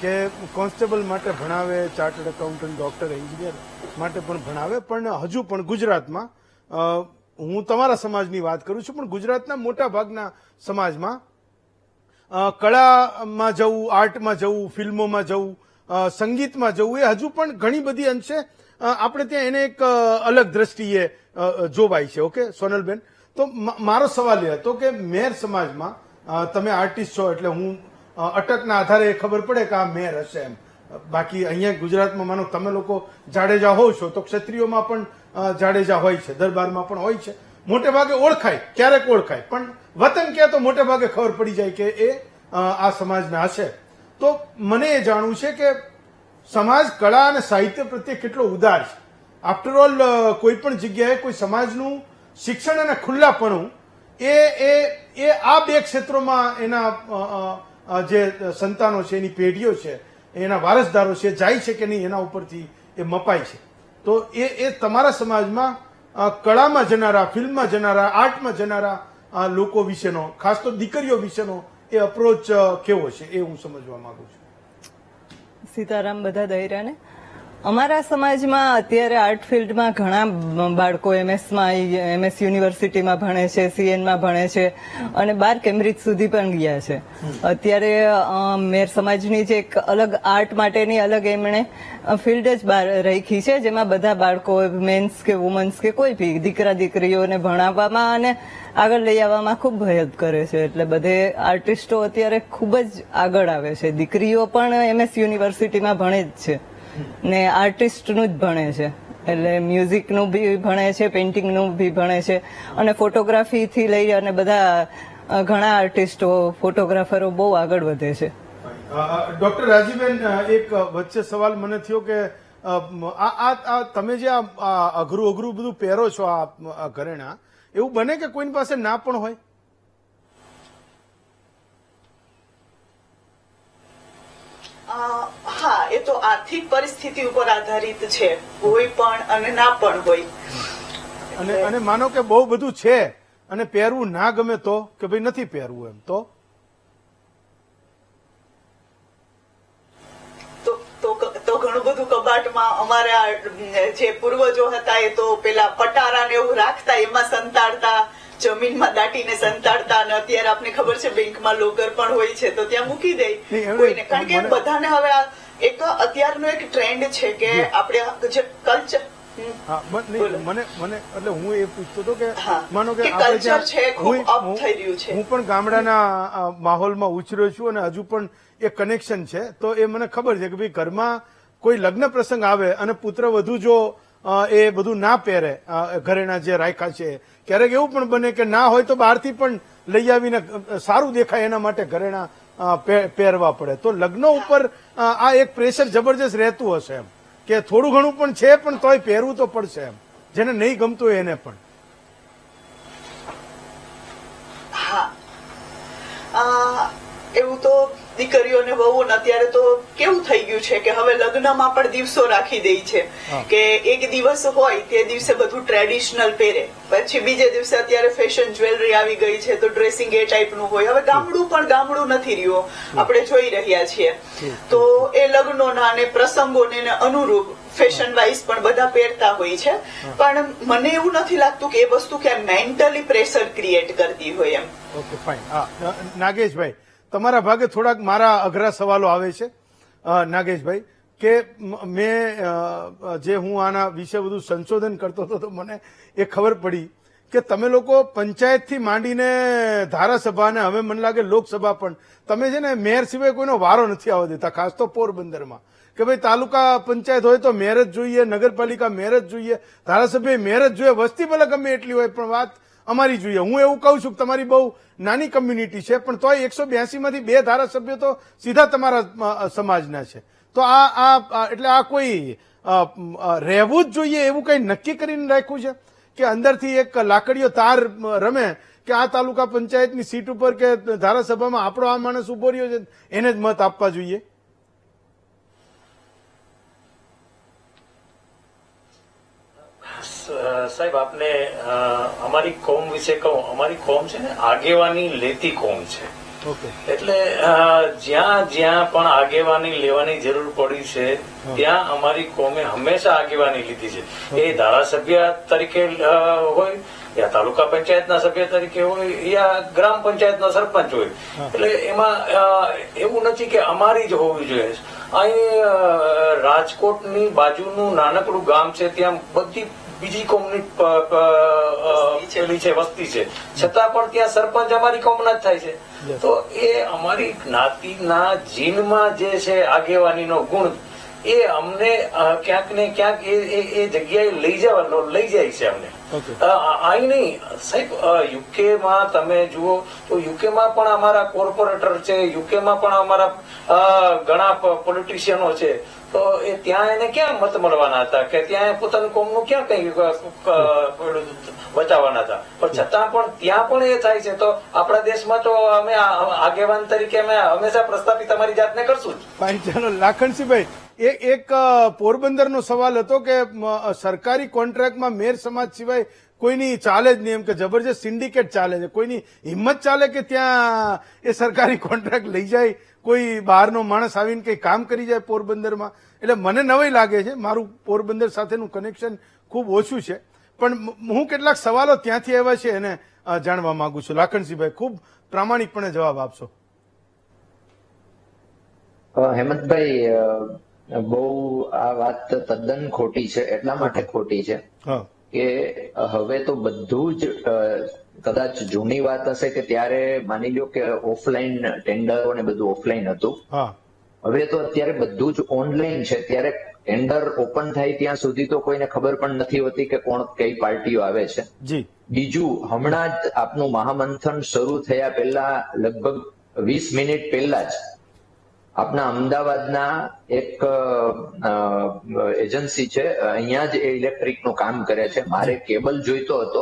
A: કે કોન્સ્ટેબલ માટે ભણાવે, ચાર્ટર્ડ એકાઉન્ટન્ટ, ડોક્ટર, એન્જિનિયર માટે પણ ભણાવે, પણ હજુ પણ ગુજરાતમાં, હું તમારા સમાજની વાત કરું છું, પણ ગુજરાતના મોટા ભાગના સમાજમાં કળામાં જવું, આર્ટમાં જવું, ફિલ્મોમાં જવું, સંગીતમાં જવું એ હજુ પણ ઘણી બધી અંશે આપણે ત્યાં એને એક અલગ દ્રષ્ટિએ જોવાય છે. ઓકે સોનલબેન, તો મારો સવાલ એ હતો કે મેર સમાજમાં તમે આર્ટિસ્ટ છો એટલે હું અટકના આધારે ખબર પડે કે આ મેર હશે એમ. બાકી અહીંયા ગુજરાતમાં માનો તમે લોકો જાડેજા હોવ છો તો ક્ષત્રિયોમાં પણ જાડેજા હોય છે, દરબારમાં પણ હોય છે, મોટે ભાગે ઓળખાય, ક્યારેક ઓળખાય, પણ વતન ક્યાં તો મોટે ભાગે ખબર પડી જાય કે એ આ સમાજના હશે. તો મને એ જાણવું છે કે સમાજ કળા અને સાહિત્ય પ્રત્યે કેટલો ઉદાર છે. આફ્ટર ઓલ કોઈ પણ જગ્યાએ કોઈ સમાજનું શિક્ષણ અને ખુલ્લાપણું એ આ બે ક્ષેત્રોમાં એના જે સંતાનો છે, એની પેઢીઓ છે, એના વારસદારો છે, જાય છે કે નહીં એના ઉપરથી એ મપાય છે. તો એ તમારા સમાજમાં કળામાં જનારા, ફિલ્મમાં જનારા, આર્ટમાં જનારા લોકો વિશેનો, ખાસ તો દીકરીઓ વિશેનો એ અપ્રોચ કેવો છે એ હું સમજવા માંગુ છું.
H: સીતારામ બધા દૈરાને. અમારા સમાજમાં અત્યારે આર્ટ ફિલ્ડમાં ઘણા બાળકો MS યુનિવર્સિટીમાં ભણે છે, CN માં ભણે છે અને 12 કેમ્બ્રિજ સુધી પણ ગયા છે. અત્યારે મેર સમાજની જે એક અલગ આર્ટ માટેની અલગ એમણે ફિલ્ડ જ બહાર રાખી છે, જેમાં બધા બાળકો, મેન્સ કે વુમન્સ કે કોઈ બી દીકરા દીકરીઓને ભણાવવામાં અને આગળ લઈ આવવામાં ખૂબ હેલ્પ કરે છે. એટલે બધે આર્ટિસ્ટો અત્યારે ખૂબ જ આગળ આવે છે. દીકરીઓ પણ MS યુનિવર્સિટીમાં ભણે જ છે ને આર્ટિસ્ટનું જ ભણે છે. એટલે મ્યુઝિકનું બી ભણે છે, પેઇન્ટિંગનું બી ભણે છે અને ફોટોગ્રાફીથી લઈ અને બધા ઘણા આર્ટિસ્ટો, ફોટોગ્રાફરો બહુ આગળ વધે છે.
A: ડોક્ટર રાજીબેન, એક વચ્ચે સવાલ મને થયો કે આ તમે જે આ અઘરું બધું પહેરો છો, આ ઘરેણા, એવું બને કે કોઈની પાસે ના પણ હોય?
G: હા, એ તો આર્થિક પરિસ્થિતિ ઉપર આધારિત છે, હોય પણ અને ના પણ હોય.
A: અને માનો કે બહુ બધું છે અને પહેરવું ના ગમે તો, કે ભાઈ નથી પહેરવું એમ,
G: તો ઘણું બધું કબાટમાં અમારા જે પૂર્વજો હતા એ તો પેલા પટારા ને એવું રાખતા, એમાં સંતાડતા, જમીનમાં દાટીને સંતાડતા, અને અત્યારે આપને ખબર છે બેંકમાં લોકર પણ હોય છે તો ત્યાં મૂકી દે કોઈને. કારણ કે બધાને હવે એક અત્યારનો એક ટ્રેન્ડ છે કે આપણે જે કલ્ચર,
A: મને એટલે હું એ પૂછતો હતો કે માનો કે
G: કલ્ચર છે ખૂબ અપ થઈ રહ્યું છે.
A: હું પણ ગામડાના માહોલમાં ઉછર્યો છું અને હજુ પણ એ કનેક્શન છે. તો એ મને ખબર છે કે ભાઈ ઘરમાં કોઈ લગ્ન પ્રસંગ આવે અને પુત્ર વધુ જો એ બધું ના પહેરે, ઘરેણા જે રાખ્યા છે, ક્યારેક એવું પણ બને કે ના હોય તો બહારથી પણ લઈ આવીને સારું દેખાય એના માટે ઘરેણા પહેરવા પડે. તો લગ્નો ઉપર આ એક પ્રેશર જબરજસ્ત રહેતું હશે એમ કે થોડું ઘણું પણ છે, પણ તોય પહેરવું તો પડશે એમ, જેને નહીં ગમતું હોય એને પણ.
G: હા, એવું તો દીકરીઓને વહુને અત્યારે તો કેવું થઈ ગયું છે કે હવે લગ્નમાં પણ દિવસો રાખી દે છે કે એક દિવસ હોય તે દિવસે બધું ટ્રેડિશનલ પહેરે, પછી બીજે દિવસે અત્યારે ફેશન જ્વેલરી આવી ગઈ છે તો ડ્રેસિંગ એ ટાઈપનું હોય. હવે ગામડું પણ ગામડું નથી રહ્યું, આપણે જોઈ રહ્યા છીએ. તો એ લગ્નોના અને પ્રસંગોને અનુરૂપ ફેશન વાઇઝ પણ બધા પહેરતા હોય છે. પણ મને એવું નથી લાગતું કે એ વસ્તુ ક્યાં મેન્ટલી પ્રેશર ક્રિએટ કરતી હોય એમ.
A: Okay, fine. નાગેશભાઈ, તમારા ભાગે થોડાક મારા અઘરા સવાલો આવે છે. નાગેશભાઈ, કે જે હું આના વિશે બધું સંશોધન કરતો હતો તો મને એ ખબર પડી કે તમે લોકો પંચાયતથી માંડીને ધારાસભા અને હવે મને લાગે લોકસભા પણ તમે છે ને મેયર સિવાય કોઈનો વારો નથી આવવા દેતા, ખાસ તો પોરબંદરમાં. કે ભાઈ તાલુકા પંચાયત હોય તો મેયર જ જોઈએ, નગરપાલિકા મેયર જ જોઈએ, ધારાસભ્ય મેયર જ જોઈએ, વસ્તી ભલે ગમે એટલી હોય પણ વાત અમારી જોઈએ. હું એવું કહું છું કે તમારી બહુ નાની કમ્યુનિટી છે પણ તોય 182 માંથી 2 ધારાસભ્યો તો સીધા તમારા સમાજના છે. તો એટલે આ કોઈ રહેવું જ જોઈએ એવું કઈ નક્કી કરીને રાખ્યું છે કે અંદરથી એક લાકડીઓ તાર રમે કે આ તાલુકા પંચાયતની સીટ ઉપર કે ધારાસભામાં આપણો આ માણસ ઉભો રહ્યો છે એને જ મત આપવા જોઈએ?
B: સાહેબ, આપને અમારી કોમ વિશે કહું. અમારી કોમ છે ને આગેવાની લેતી કોમ છે. એટલે જ્યાં જ્યાં પણ આગેવાની લેવાની જરૂર પડી છે ત્યાં અમારી કોમે હંમેશા આગેવાની લીધી છે. એ ધારાસભ્ય તરીકે હોય યા તાલુકા પંચાયતના સભ્ય તરીકે હોય યા ગ્રામ પંચાયતના સરપંચ હોય. એટલે એમાં એવું નથી કે અમારી જ હોવી જોઈએ. અહીં રાજકોટની બાજુનું નાનકડું ગામ છે, ત્યાં બધી બીજી કોમની વસ્તી છે, છતાં પણ ત્યાં સરપંચ અમારી કોમના જ થાય છે. તો એ અમારી જ્ઞાતિના જીનમાં જે છે આગેવાનીનો ગુણ, એ અમને ક્યાંક ને ક્યાંક એ જગ્યાએ લઈ જાય છે અમને. અહીં નહીં સાહેબ, યુકેમાં તમે જુઓ તો યુકેમાં પણ અમારા કોર્પોરેટર છે, યુકેમાં પણ અમારા ઘણા પોલિટિશિયનો છે. તો એ ત્યાં એને ક્યાં મત મળવાના હતા કે ત્યાં પોતાનું કોમનું ક્યાં કઈ બચાવવાના હતા? પણ છતાં પણ ત્યાં પણ એ થાય છે. તો આપણા દેશમાં તો અમે આગેવાન તરીકે અમે હંમેશા પ્રસ્થાપિત અમારી જાતને કરશું જ.
A: ચાલો લાખણસિંહભાઈ, એક પોરબંદરનો સવાલ હતો કે સરકારી કોન્ટ્રાક્ટમાં મેર સમાજ સિવાય કોઈની ચાલે જ નહીં, એમ કે જબરજસ્ત સિન્ડિકેટ ચાલે છે. કોઈની હિંમત ચાલે કે ત્યાં એ સરકારી કોન્ટ્રાક્ટ લઈ જાય, કોઈ બહારનો માણસ આવીને કઈ કામ કરી જાય પોરબંદરમાં? એટલે મને નવાઈ લાગે છે. મારું પોરબંદર સાથેનું કનેક્શન ખૂબ ઓછું છે પણ હું કેટલાક સવાલો ત્યાંથી આવ્યા છે એને જાણવા માંગુ છું. લાખણસિંહભાઈ, ખૂબ પ્રામાણિકપણે જવાબ આપશો.
C: હેમંતભાઈ, બહુ આ વાત તદ્દન ખોટી છે. એટલા માટે ખોટી છે કે હવે તો બધું જ કદાચ જૂની વાત હશે કે ત્યારે માની લો કે ઓફલાઈન ટેન્ડરો ને બધું ઓફલાઈન હતું. હવે તો અત્યારે બધું જ ઓનલાઈન છે. ત્યારે ટેન્ડર ઓપન થાય ત્યાં સુધી તો કોઈને ખબર પણ નથી હોતી કે કોણ કઈ પાર્ટીઓ આવે છે. બીજું, હમણાં જ આપનું મહામંથન શરૂ થયા પહેલા લગભગ 20 મિનિટ પહેલા જ આપણા અમદાવાદના એક એજન્સી છે, અહીંયા જ એ ઇલેક્ટ્રિકનું કામ કરે છે. મારે કેબલ જોઈતો હતો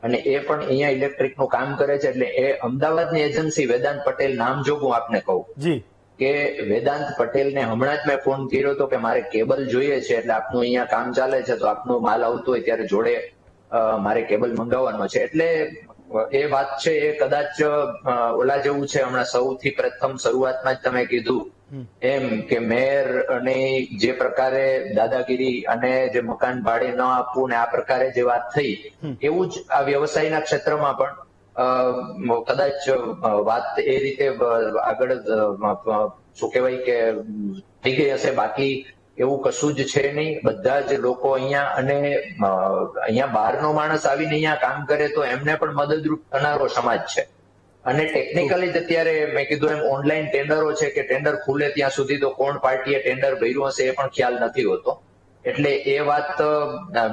C: અને એ પણ અહીંયા ઇલેક્ટ્રિકનું કામ કરે છે. એટલે એ અમદાવાદની એજન્સી વેદાંત પટેલ, નામ જો હું આપને કહું કે વેદાંત પટેલને હમણાં જ મેં ફોન કર્યો હતો કે મારે કેબલ જોઈએ છે, એટલે આપનું અહીંયા કામ ચાલે છે તો આપનો માલ આવતો હોય ત્યારે જોડે મારે કેબલ મંગાવવાનો છે. એટલે એ વાત છે એ કદાચ ઓલા જેવું છે. હમણાં સૌથી પ્રથમ શરૂઆતમાં જ તમે કીધું એમ કે મેયર અને જે પ્રકારે દાદાગીરી અને જે મકાન ભાડે ન આપવું ને આ પ્રકારે જે વાત થઈ, એવું જ આ વ્યવસાયના ક્ષેત્રમાં પણ કદાચ વાત એ રીતે આગળ શું કહેવાય કે થઈ ગઈ હશે. બાકી એવું કશું જ છે નહીં. બધા જ લોકો અહીંયા, અને અહીંયા બહારનો માણસ આવીને અહીંયા કામ કરે તો એમને પણ મદદરૂપ થનારો સમાજ છે. અને ટેકનિકલી જ અત્યારે મેં કીધું એમ ઓનલાઈન ટેન્ડરો છે કે ટેન્ડર ખુલે ત્યાં સુધી તો કોણ પાર્ટીએ ટેન્ડર ભર્યું હશે એ પણ ખ્યાલ નથી હોતો. એટલે એ વાત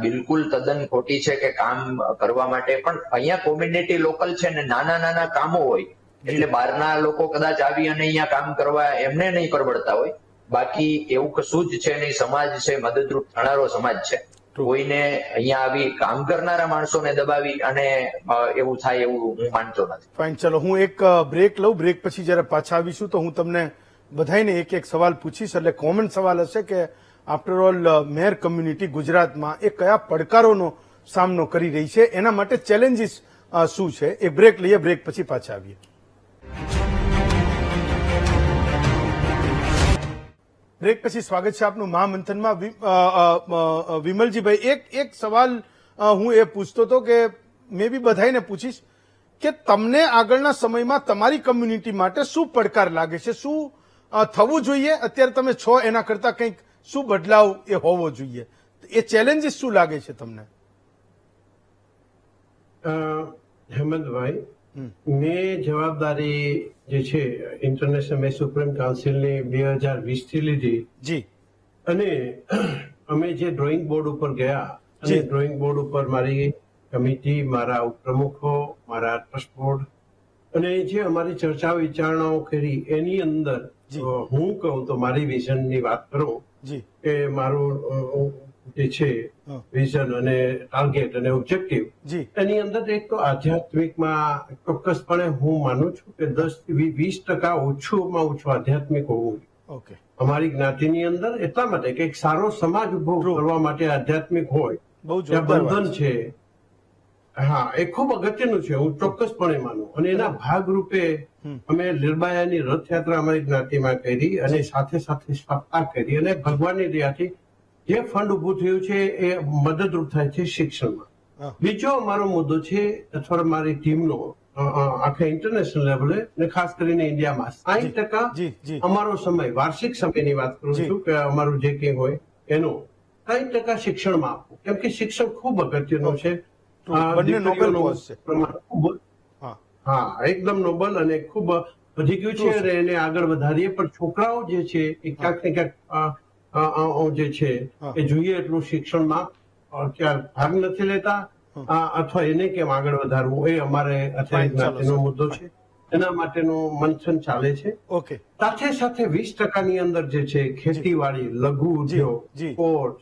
C: બિલકુલ તદ્દન ખોટી છે કે કામ કરવા માટે પણ અહીંયા કોમ્યુનિટી લોકલ છે ને નાના નાના કામો હોય એટલે બહારના લોકો કદાચ આવી અને અહીંયા કામ કરવા એમને નહીં પરવડતા હોય. બાકી એવું કશું જ છે નહીં. સમાજ છે, મદદરૂપ થનારો સમાજ છે. કોઈને અહીંયા આવી કામ કરનારા માણસોને દબાવી અને એવું થાય એવું હું માનતો નથી.
A: ફાઇન, ચલો હું એક બ્રેક લઉં. બ્રેક પછી જયારે પાછા આવીશું તો હું તમને બધાને એક એક સવાલ પૂછીશ. એટલે કોમન સવાલ હશે કે આફ્ટર ઓલ મેયર કમ્યુનિટી ગુજરાતમાં એ કયા પડકારોનો સામનો કરી રહી છે, એના માટે ચેલેન્જીસ શું છે. એ બ્રેક લઈએ, બ્રેક પછી પાછા આવીએ. બ્રેક પછી સ્વાગત છે આપનું મહામંથનમાં. વિમલજીભાઈ, એક સવાલ હું એ પૂછતો હતો કે મે બી બધાને પૂછીશ કે તમને આગળના સમયમાં તમારી કમ્યુનિટી માટે શું પડકાર લાગે છે, શું થવું જોઈએ? અત્યારે તમે છો એના કરતા કંઈક શું બદલાવ એ હોવો જોઈએ? એ ચેલેન્જીસ શું લાગે છે તમને?
E: હેમંતભાઈ, મેં જવાબદારી જે છે ઇન્ટરનેશનલ મેં સુપ્રીમ કાઉન્સિલની 2020 થી લીધી
A: જી
E: અને અમે જે ડ્રોઈંગ બોર્ડ ઉપર ગયા
A: જી.
E: અને ડ્રોઈંગ બોર્ડ ઉપર મારી કમિટી, મારા ઉપપ્રમુખો, મારા ટ્રસ્ટ બોર્ડ અને જે અમારી ચર્ચા વિચારણાઓ કરી એની અંદર
A: જી.
E: હું કહું તો મારી વિઝનની વાત કરું
A: જી
E: કે મારું જે છે
A: હા.
E: વિઝન અને ટાર્ગેટ અને ઓબ્જેક્ટિવ
A: જી
E: એની અંદર એક તો આધ્યાત્મિકમાં ચોક્કસપણે હું માનું છું કે 10-20% ઓછુંમાં ઓછું આધ્યાત્મિક હોવું જોઈએ.
A: ઓકે
E: અમારી જ્ઞાતિની અંદર એટલા માટે કે એક સારો સમાજ ઉભો
A: True.
E: કરવા માટે આધ્યાત્મિક હોય
A: બહુ
E: ત્યાં
A: જોરદાર વાત
E: બંધન છે. હા, એ ખૂબ અગત્યનું છે, હું ચોક્કસપણે માનું. અને એના ભાગરૂપે અમે લીરબાયાની રથયાત્રા અમારી જ્ઞાતિમાં કરી અને સાથે સાથે સપ્તાહ કરી અને ભગવાનની દયાથી જે ફંડ ઉભું થયું છે એ મદદરૂપ થાય છે શિક્ષણમાં.
A: હા.
E: બીજો અમારો મુદ્દો છે અથવા મારી ટીમનો આખા ઇન્ટરનેશનલ લેવલે અને ખાસ કરીને ઇન્ડિયામાં 60%
A: જી, જી.
E: અમારો સમય, વાર્ષિક સમયની વાત કરું
A: જી.
E: છું કે અમારું જે કંઈ હોય એનો 60% શિક્ષણમાં આપવું, કેમ કે શિક્ષણ ખૂબ અગત્યનું છે.
A: બંને નોબેલ
E: દીકરીઓનું
A: કોઝ છે.
E: પ્રમાણ ખૂબ
A: હા
E: હા, એકદમ નોબલ અને ખૂબ વધી ગયું છે અને એને આગળ વધારીએ. પણ છોકરાઓ જે છે એ ક્યાંક ને ક્યાંક જે છે
A: હા.
E: એ જોઈએ એટલું શિક્ષણમાં ક્યાંક ભાગ નથી લેતા અથવા એને કેમ આગળ વધારવું એ અમારે અત્યારે
A: Fine, ચાલો,
E: જ્ઞાતિનો
A: સર.
E: મુદ્દો છે. એના માટેનું મંથન ચાલે છે.
A: ઓકે
E: સાથે સાથે 20% ની અંદર જે છે ખેતીવાડી, લઘુ ઉદ્યોગ,
A: જી.
E: સ્પોર્ટ,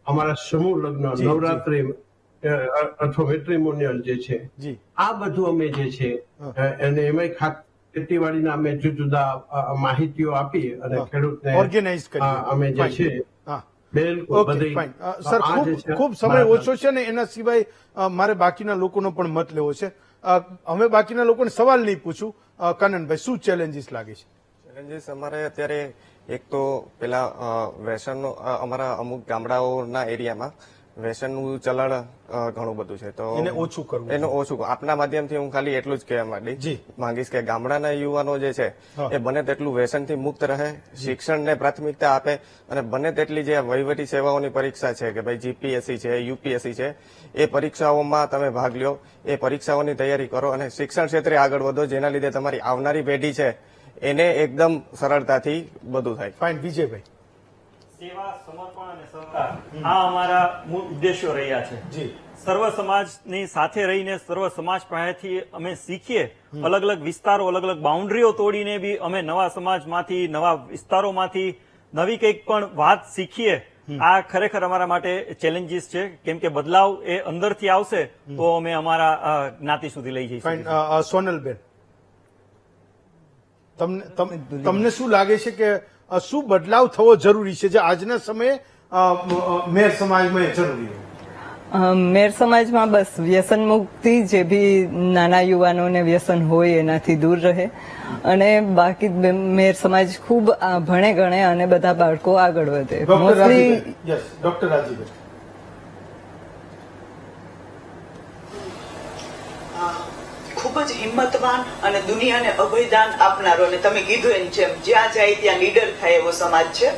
E: અમારા સમૂહ લગ્ન,
A: જી,
E: નવરાત્રી અથવા મેટ્રિમોનિયલ જે છે
A: જી
E: આ બધું અમે જે છે અને એમાં ખેતીવાડીના અમે જુદા જુદા માહિતીઓ આપી અને ખેડૂતને
A: ઓર્ગેનાઇઝ કરી
E: અમે જે છે
A: હા
E: બિલકુલ
A: ઓકે
E: બધી
A: ફાઇન સર
E: આ જે
A: ખૂબ
E: છે
A: ખૂબ સમય
E: મારા-
A: ઓછો છે ને એના સિવાય મારે બાકીના લોકોનો પણ મત લેવો છે. હવે બાકીના લોકોને સવાલ નહીં પૂછું. કાનનભાઈ, શું ચેલેન્જીસ લાગે છે?
D: ચેલેન્જીસ અમારે અત્યારે એક તો પેલા વ્યસનનો અમારા અમુક ગામડાઓના એરિયામાં વ્યસનનું ચલણ ઘણું બધું છે, તો
A: એને ઓછું કરવું
D: એનું ઓછું. આપના માધ્યમથી હું ખાલી એટલું જ કહેવા
A: જી.
D: માંગીશ કે ગામડાના યુવાનો જે છે
A: હા.
D: એ બને તેટલું વ્યસનથી મુક્ત રહે, શિક્ષણને પ્રાથમિકતા આપે અને બને તેટલી જે વહીવટી સેવાઓની પરીક્ષા છે કે ભાઈ જીપીએસસી છે, યુપીએસસી છે, એ પરીક્ષાઓમાં તમે ભાગ લ્યો, એ પરીક્ષાઓની તૈયારી કરો અને શિક્ષણ ક્ષેત્રે આગળ વધો, જેના લીધે તમારી આવનારી પેઢી છે એને એકદમ સરળતાથી બધું થાય.
A: ફાઇન. વિજયભાઈ.
F: સેવા, સમર્પણ અને સહકાર આ અમારા મૂળ ઉદ્દેશો રહ્યા છે.
A: જી
F: સર્વ સમાજની સાથે રહીને સર્વ સમાજ પાસેથી અમે શીખીએ. અલગ અલગ વિસ્તારો, અલગ અલગ બાઉન્ડ્રીઓ તોડીને બી અમે નવા સમાજમાંથી, નવા વિસ્તારોમાંથી નવી કંઈક પણ વાત શીખીએ. આ ખરેખર અમારા માટે ચેલેન્જીસ છે, કેમ કે બદલાવ એ અંદરથી આવશે તો અમે અમારા જ્ઞાતિ સુધી લઈ જઈશું.
A: ફાઇન. સોનલબેન, તમને શું લાગે છે કે શું બદલાવ થવો જરૂરી છે જે આજના સમયે મેર સમાજમાં જરૂરી હોય?
H: મેર સમાજમાં બસ વ્યસન મુક્તિ, જે બી નાના યુવાનોને વ્યસન હોય એનાથી દૂર રહે અને બાકી મેર સમાજ ખૂબ ભણે ગણે અને બધા બાળકો આગળ વધે.
A: Doctor
H: mostly
A: Rajibhai. Yes, doctor Rajibhai.
G: ખૂબ જ હિંમતવાન અને દુનિયાને અભયદાન આપનારો અને તમે કીધું એની જેમ જ્યાં જાય ત્યાં લીડર થાય એવો સમાજ છે.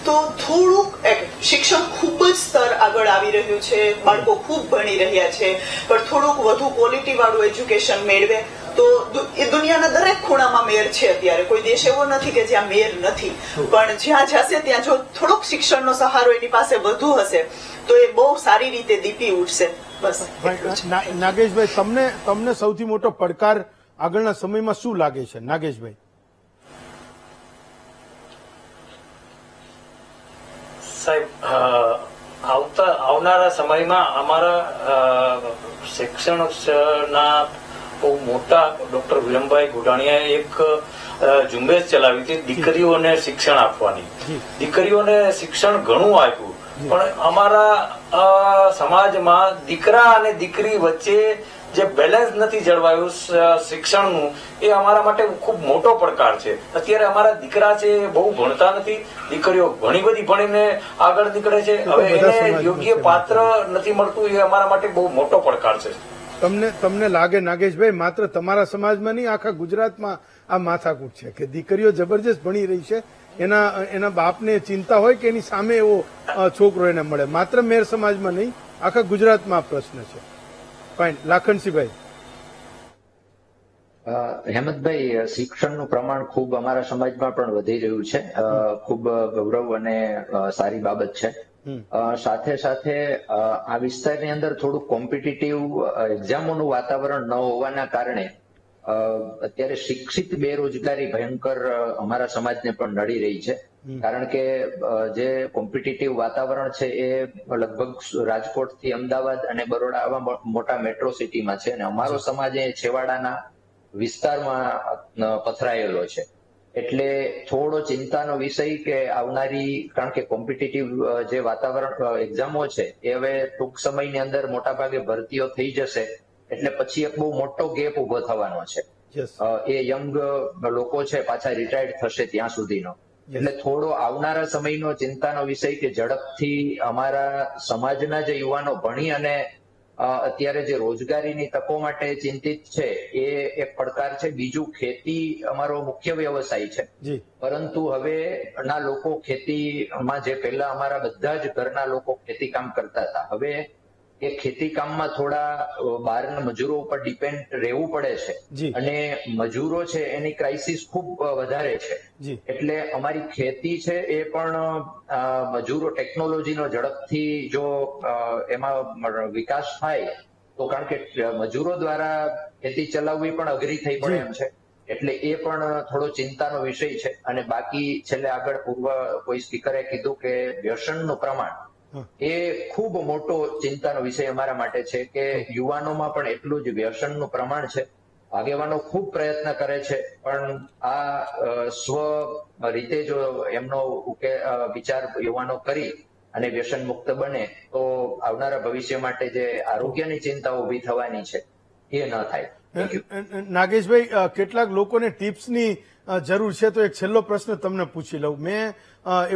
G: તો થોડુંક શિક્ષણ ખૂબ જ સ્તર આગળ આવી રહ્યું છે, બાળકો ખૂબ ભણી રહ્યા છે, પણ થોડુંક વધુ ક્વોલિટી વાળું એજ્યુકેશન મેળવે તો એ દુનિયાના દરેક ખૂણામાં મેર છે. અત્યારે કોઈ દેશ એવો નથી કે જ્યાં મેર નથી, પણ જ્યાં જશે ત્યાં જો થોડોક શિક્ષણનો સહારો એની પાસે વધુ હશે તો એ બહુ સારી રીતે દીપી ઉઠશે. બસ એટલું જ.
A: નાગેશભાઈ, તમને સૌથી મોટો પડકાર આગળના સમયમાં શું લાગે છે? નાગેશભાઈ.
B: સાહેબ, આવનારા સમયમાં અમારા શિક્ષણના બહુ મોટા ડોક્ટર વિરમભાઈ ગોડાણીયાએ એક ઝુંબેશ ચલાવી હતી દીકરીઓને શિક્ષણ આપવાની. દીકરીઓને શિક્ષણ ઘણું આપ્યું, પણ અમારા સમાજમાં દીકરા અને દીકરી વચ્ચે જે બેલેન્સ નથી જળવાયું શિક્ષણનું, એ અમારા માટે ખૂબ મોટો પડકાર છે. અત્યારે અમારા દીકરા છે એ બહુ ભણતા નથી, દીકરીઓ ઘણી બધી ભણીને આગળ નીકળે છે. હવે એને યોગ્ય પાત્ર નથી મળતું, એ અમારા માટે બહુ મોટો પડકાર છે.
A: તમને લાગે નાગેશભાઈ, માત્ર તમારા સમાજમાં નહીં આખા ગુજરાતમાં આ માથાકૂટ છે કે દીકરીઓ જબરજસ્ત ભણી રહી છે, એના બાપને ચિંતા હોય કે એની સામે એવો છોકરો એને મળે? માત્ર મેર સમાજમાં નહીં, આખા ગુજરાતમાં આ પ્રશ્ન છે. ફાઇન. લાખનસિંહભાઈ.
C: હેમંતભાઈ, શિક્ષણનું પ્રમાણ ખૂબ અમારા સમાજમાં પણ વધી રહ્યું છે. ખૂબ ગૌરવ અને સારી બાબત છે. સાથે સાથે આ વિસ્તારની અંદર થોડું કોમ્પિટિટિવ એક્ઝામોનું વાતાવરણ ન હોવાના કારણે અત્યારે શિક્ષિત બેરોજગારી ભયંકર અમારા સમાજને પણ નડી રહી છે. કારણ કે જે કોમ્પિટિટિવ વાતાવરણ છે એ લગભગ રાજકોટ થી અમદાવાદ અને બરોડા આવા મોટા મેટ્રો સિટીમાં છે, અને અમારો સમાજ એ છેવાડાના વિસ્તારમાં પથરાયેલો છે. એટલે થોડો ચિંતાનો વિષય કે આવનારી, કારણ કે કોમ્પિટિટિવ જે વાતાવરણ એક્ઝામો છે એ હવે ટૂંક સમયની અંદર મોટા ભાગે ભરતીઓ થઈ જશે, એટલે પછી એક બહુ મોટો ગેપ ઉભો થવાનો છે. એ યંગ લોકો છે પાછા રિટાયર્ડ થશે ત્યાં સુધીનો. એટલે થોડો આવનારા સમયનો ચિંતાનો વિષય કે ઝડપથી અમારા સમાજના જે યુવાનો ભણી અને અત્યારે જે રોજગારીની તકો માટે ચિંતિત છે એ એક પડકાર છે. બીજું, ખેતી અમારો મુખ્ય વ્યવસાય છે, પરંતુ હવે ના લોકો ખેતીમાં, જે પહેલા અમારા બધા જ ઘરના લોકો ખેતી કામ કરતા હતા, હવે એ ખેતી કામમાં થોડા બહારના મજૂરો ઉપર ડિપેન્ડ રહેવું પડે છે, અને મજૂરો છે એની ક્રાઇસિસ ખૂબ વધારે છે. એટલે અમારી ખેતી છે એ પણ મજૂરો, ટેકનોલોજીનો ઝડપથી જો એમાં વિકાસ થાય તો, કારણ કે મજૂરો દ્વારા ખેતી ચલાવવી પણ અઘરી થઈ પડે એમ છે. એટલે એ પણ થોડો ચિંતાનો વિષય છે. અને બાકી છેલ્લે આગળ કોઈ સ્પીકરે કીધું કે વ્યસનનું પ્રમાણ, એ ખૂબ મોટો ચિંતાનો વિષય અમારા માટે છે કે યુવાનોમાં પણ એટલું જ વ્યસનનું પ્રમાણ છે. આગેવાનો ખૂબ પ્રયત્ન કરે છે, પણ આ સ્વ રીતે જો એમનો વિચાર યુવાનો કરી અને વ્યસન મુક્ત બને તો આવનારા ભવિષ્ય માટે જે આરોગ્યની ચિંતા ઉભી થવાની છે એ ન થાય.
A: નાગેશભાઈ, કેટલાક લોકોને ટિપ્સની જરૂર છે, તો એક છેલ્લો પ્રશ્ન તમને પૂછી લઉં. મેં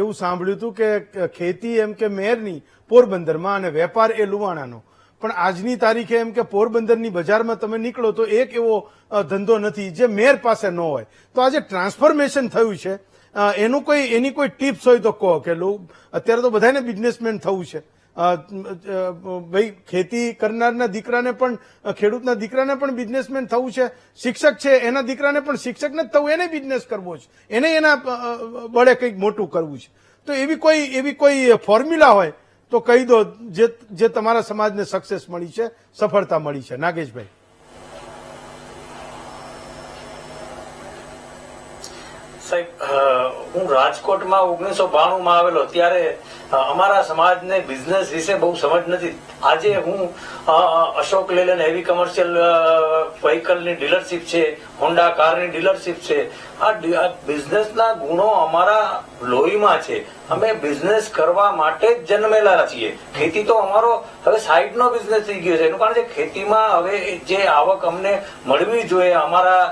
A: એવું સાંભળ્યું હતું કે ખેતી એમ કે મેરની પોરબંદરમાં અને વેપાર એ લુવાણાનો, પણ આજની તારીખે એમ કે પોરબંદરની બજારમાં તમે નીકળો તો એક એવો ધંધો નથી જે મેર પાસે ન હોય. તો આ જે ટ્રાન્સફોર્મેશન થયું છે એની કોઈ ટિપ્સ હોય તો કહો. કે અત્યારે તો બધાને બિઝનેસમેન થવું છે. ભાઈ, ખેતી કરનારના દીકરાને પણ, ખેડૂતના દીકરાને પણ બિઝનેસમેન થવું છે. શિક્ષક છે એના દીકરાને પણ શિક્ષક નથી થવું, એને બિઝનેસ કરવો છે, એને એના બળે કંઈક મોટું કરવું છે. તો એવી કોઈ ફોર્મ્યુલા હોય તો કહી દો જે તમારા સમાજને સક્સેસ મળી છે, સફળતા મળી છે. નાગેશભાઈ.
B: સાહેબ, હું રાજકોટમાં 1992માં આવેલો ત્યારે અમારા સમાજને બિઝનેસ વિશે બહુ સમજ નથી. આજે હું અશોક લેલેન્ડ હેવી કમર્શિયલ વ્હીકલની ડીલરશીપ છે, હોન્ડા કારની ડીલરશીપ છે. આ બિઝનેસના ગુણો અમારા લોહીમાં છે. અમે બિઝનેસ કરવા માટે જ જન્મેલા છીએ. ખેતી તો અમારો હવે સાઈડનો બિઝનેસ થઈ ગયો છે. એનું કારણ છે ખેતીમાં હવે જે આવક અમને મળવી જોઈએ અમારા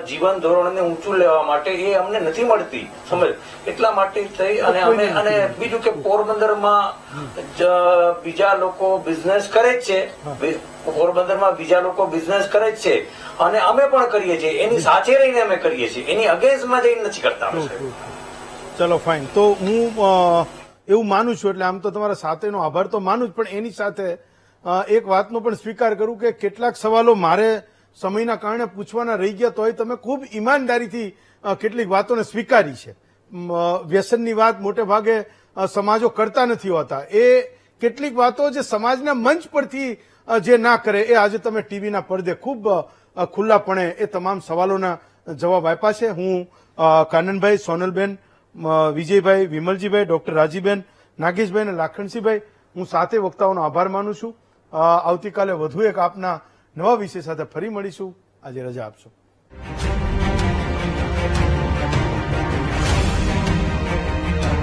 B: જીવન ધોરણને ઊંચું લેવા માટે, એ અમને નથી મળતી. સમજ, એટલા માટે થઈ અને બીજું કે પોરબંદરમાં બીજા લોકો બિઝનેસ કરે જ છે. પોરબંદરમાં બીજા લોકો બિઝનેસ કરે જ છે અને અમે પણ કરીએ છીએ. એની સાથે રહીને અમે કરીએ છીએ, એની અગેન્સ્ટમાં જઈને નથી કરતા.
A: ચલો ફાઇન. તો હું એવું માનું છું, એટલે આમ તો તમારા સાથેનો આભાર તો માનું જ, પણ એની સાથે એક વાતનો પણ સ્વીકાર કરું કે કેટલાક સવાલો મારે સમયના કારણે પૂછવાના રહી ગયા, તોય તમે ખૂબ ઈમાનદારીથી કેટલીક વાતોને સ્વીકારી છે. વ્યસનની વાત મોટે ભાગે સમાજો કરતા નથી હોતા. એ કેટલીક વાતો જે સમાજના મંચ પરથી જે ના કરે, એ આજે તમે ટીવીના પડદે ખૂબ ખુલ્લાપણે એ તમામ સવાલોના જવાબ આપ્યા છે. હું કાનનભાઈ, સોનલબેન, વિજયભાઈ, વિમલજીભાઈ, ડોક્ટર રાજીબેન, નાગેશભાઈ અને લાખણસિંહભાઈ, હું સાતે વક્તાઓનો આભાર માનું છું. આવતીકાલે વધુ એક આપના નવા વિષય સાથે ફરી મળીશું. આજે રજા આપશો.